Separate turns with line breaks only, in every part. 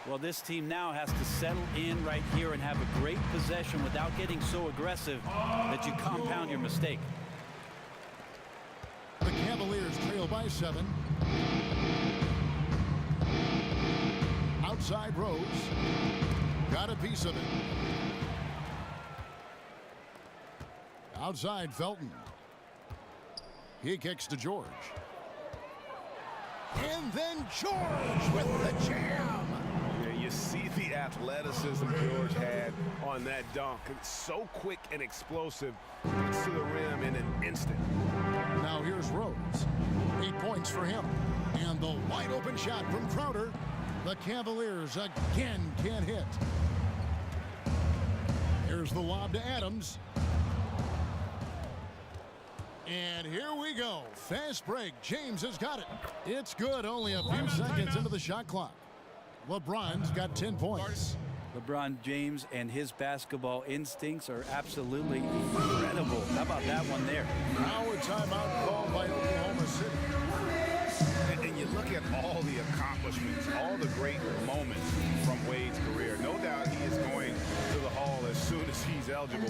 Well, this team now has to settle in right here and have a great possession without getting so aggressive that you compound your mistake.
The Cavaliers trail by 7. Outside Rose. Got a piece of it. Outside Felton. He kicks to George. And then George with the jam.
Yeah, you see the athleticism George had on that dunk. It's so quick and explosive. Gets to the rim in an instant.
Now here's Rose. 8 points for him. And the wide open shot from Crowder. The Cavaliers again can't hit. Here's the lob to Adams. And here we go. Fast break. James has got it. It's good. Only a few seconds into the shot clock. LeBron's got 10 points.
LeBron James and his basketball instincts are absolutely incredible. How about that one there?
Now a timeout called by Oklahoma City.
And you look at all the accomplishments, all the great moments from Wade's career. No doubt he is going to the Hall as soon as he's eligible.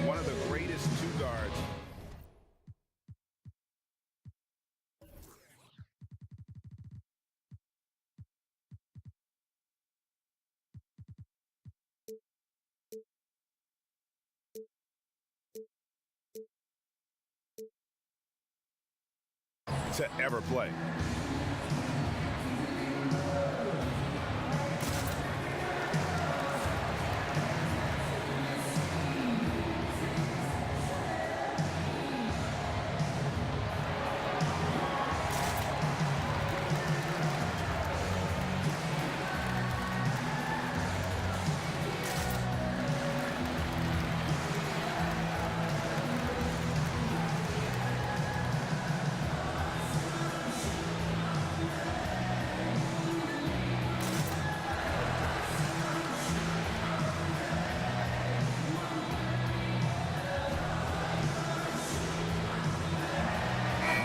One of the greatest two guards. To ever play.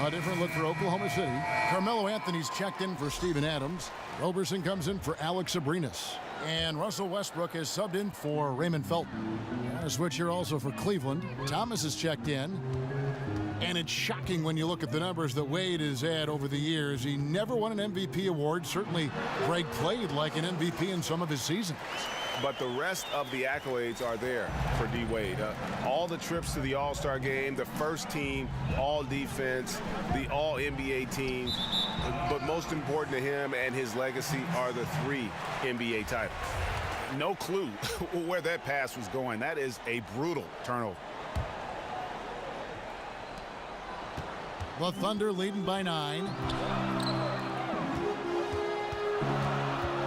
A different look for Oklahoma City. Carmelo Anthony's checked in for Steven Adams. Roberson comes in for Alex Abrinas. And Russell Westbrook is subbed in for Raymond Felton. And a switch here also for Cleveland. Thomas is checked in. And it's shocking when you look at the numbers that Wade has had over the years. He never won an MVP award. Certainly, Greg played like an MVP in some of his seasons.
But the rest of the accolades are there for D. Wade. All the trips to the All-Star game, the first team, all defense, the all-NBA team. But most important to him and his legacy are the 3 NBA titles. No clue where that pass was going. That is a brutal turnover.
The Thunder leading by 9.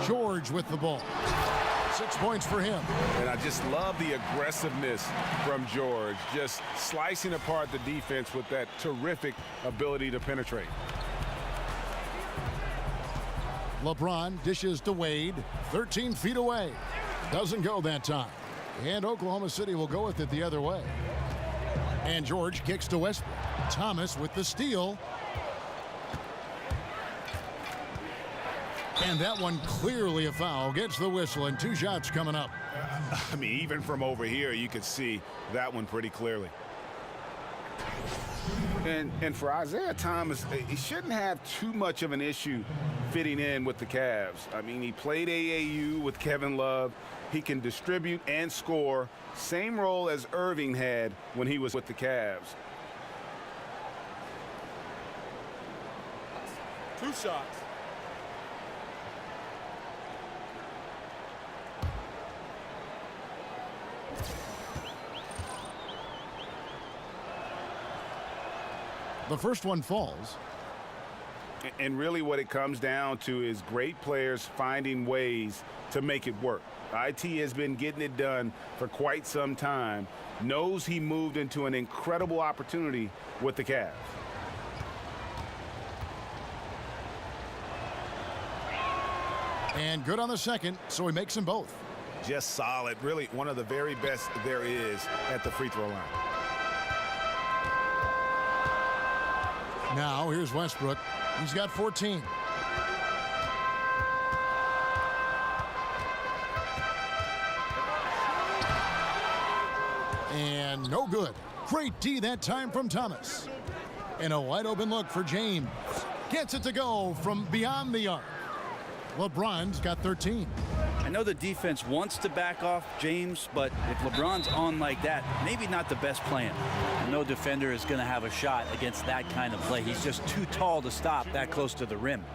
George with the ball. 6 points for him.
And I just love the aggressiveness from George, just slicing apart the defense with that terrific ability to penetrate.
LeBron dishes to Wade, 13 feet away. Doesn't go that time. And Oklahoma City will go with it the other way. And George kicks to Westbrook. Thomas with the steal. And that one clearly a foul. Gets the whistle and 2 shots coming up.
I mean, even from over here, you could see that one pretty clearly. And for Isaiah Thomas, he shouldn't have too much of an issue fitting in with the Cavs. I mean, he played AAU with Kevin Love. He can distribute and score. Same role as Irving had when he was with the Cavs.
2 shots.
The first one falls.
And really what it comes down to is great players finding ways to make it work. IT has been getting it done for quite some time. Knows he moved into an incredible opportunity with the Cavs.
And good on the second, so he makes them both.
Just solid. Really one of the very best there is at the free throw line.
Now here's Westbrook. He's got 14. And no good. Great D that time from Thomas. And a wide open look for James. Gets it to go from beyond the arc. LeBron's got 13.
I know the defense wants to back off James, but if LeBron's on like that, maybe not the best plan. No defender is going to have a shot against that kind of play. He's just too tall to stop that close to the rim.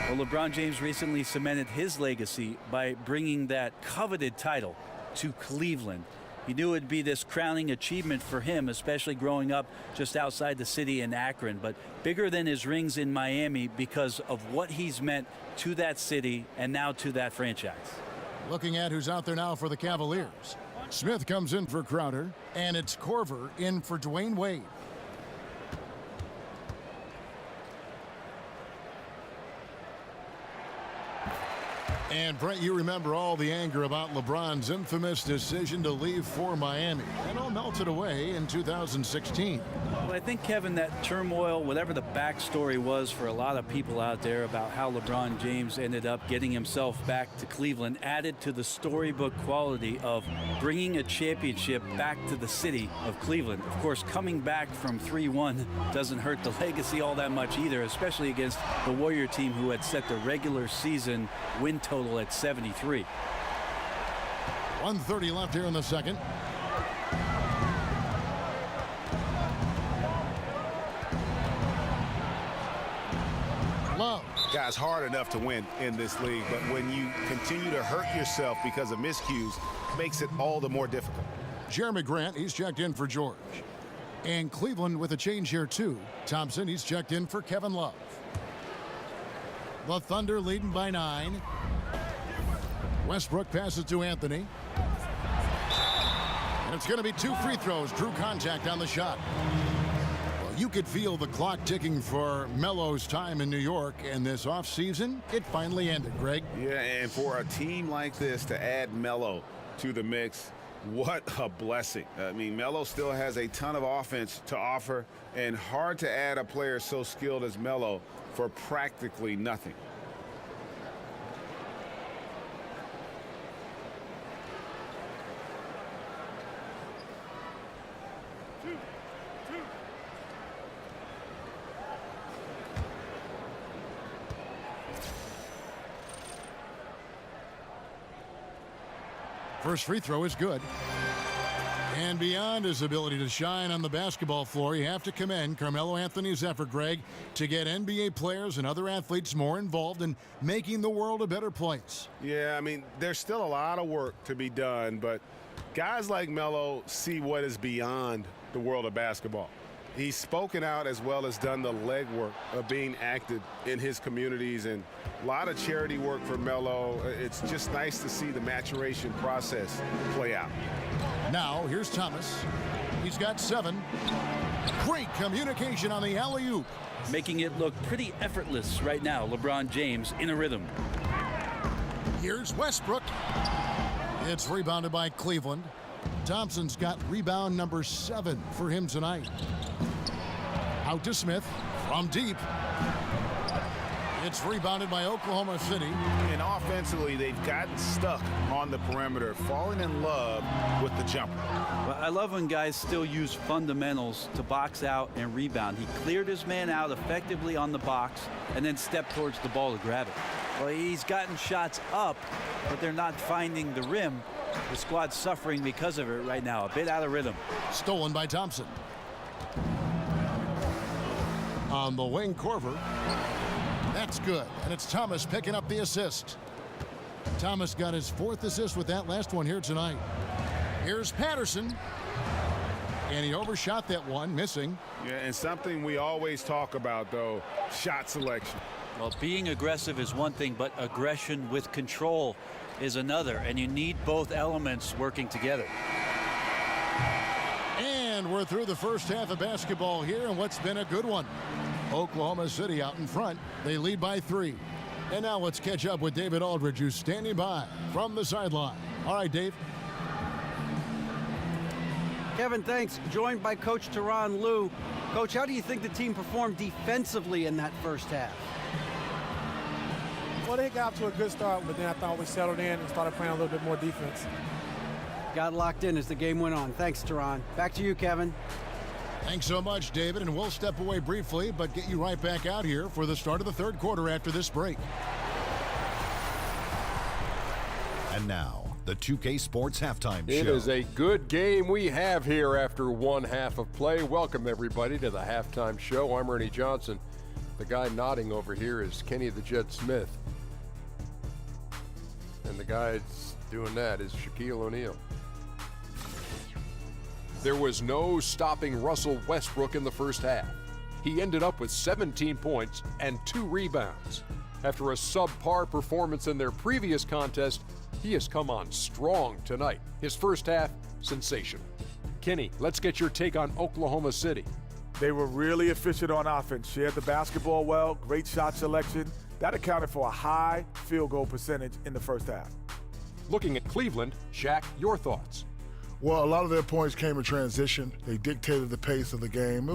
Well, LeBron James recently cemented his legacy by bringing that coveted title to Cleveland. He knew it would be this crowning achievement for him, especially growing up just outside the city in Akron, but bigger than his rings in Miami because of what he's meant to that city and now to that franchise.
Looking at who's out there now for the Cavaliers. Smith comes in for Crowder, and it's Korver in for Dwayne Wade. And Brent, you remember all the anger about LeBron's infamous decision to leave for Miami. It all melted away in 2016.
Well, I think, Kevin, that turmoil, whatever the backstory was for a lot of people out there about how LeBron James ended up getting himself back to Cleveland, added to the storybook quality of bringing a championship back to the city of Cleveland. Of course, coming back from 3-1 doesn't hurt the legacy all that much either, especially against the Warrior team who had set the regular season win total at 73.
1:30 left here in the second. Love.
Guys, hard enough to win in this league, but when you continue to hurt yourself because of miscues, makes it all the more difficult.
Jeremy Grant, he's checked in for George. And Cleveland with a change here too. Thompson, he's checked in for Kevin Love. The Thunder leading by 9. Westbrook passes to Anthony. And it's going to be 2 free throws. Drew contact on the shot. Well, you could feel the clock ticking for Melo's time in New York, and this offseason, it finally ended, Greg.
Yeah, and for a team like this to add Melo to the mix, what a blessing. I mean, Melo still has a ton of offense to offer, and hard to add a player so skilled as Melo for practically nothing.
First free throw is good. And beyond his ability to shine on the basketball floor, you have to commend Carmelo Anthony's effort, Greg, to get NBA players and other athletes more involved in making the world a better place.
Yeah, I mean, there's still a lot of work to be done, but guys like Melo see what is beyond the world of basketball. He's spoken out as well as done the legwork of being active in his communities, and a lot of charity work for Melo. It's just nice to see the maturation process play out.
Now, here's Thomas. He's got 7. Great communication on the alley-oop.
Making it look pretty effortless right now, LeBron James in a rhythm.
Here's Westbrook. It's rebounded by Cleveland. Thompson's got rebound number 7 for him tonight. Out to Smith from deep. It's rebounded by Oklahoma City.
And offensively, they've gotten stuck on the perimeter, falling in love with the jumper.
Well, I love when guys still use fundamentals to box out and rebound. He cleared his man out effectively on the box and then stepped towards the ball to grab it. Well, he's gotten shots up, but they're not finding the rim. The squad's suffering because of it right now, a bit out of rhythm.
Stolen by Thompson. On the wing, Korver. That's good, and it's Thomas picking up the assist. Thomas got his 4th assist with that last one here tonight. Here's Patterson. And he overshot that one, missing.
Yeah, and something we always talk about, though, shot selection.
Well, being aggressive is one thing, but aggression with control is another, and you need both elements working together.
And we're through the first half of basketball here, and what's been a good one. Oklahoma City out in front. They lead by 3. And now let's catch up with David Aldridge, who's standing by from the sideline. All right, Dave.
Kevin, thanks. Joined by Coach Tyronn Lue. Coach, how do you think the team performed defensively in that first half?
Well, they got off to a good start, but then I thought we settled in and started playing a little bit more defense.
Got locked in as the game went on. Thanks, Teron. Back to you, Kevin.
Thanks so much, David, and we'll step away briefly, but get you right back out here for the start of the third quarter after this break.
And now, the 2K Sports Halftime Show.
It is a good game we have here after one half of play. Welcome, everybody, to the Halftime Show. I'm Ernie Johnson. The guy nodding over here is Kenny the Jet Smith. And the guy that's doing that is Shaquille O'Neal. There was no stopping Russell Westbrook in the first half. He ended up with 17 points and 2 rebounds. After a subpar performance in their previous contest, he has come on strong tonight. His first half, sensational. Kenny, let's get your take on Oklahoma City.
They were really efficient on offense, shared the basketball well, great shot selection. That accounted for a high field goal percentage in the first half.
Looking at Cleveland, Shaq, your thoughts?
Well, a lot of their points came in transition. They dictated the pace of the game.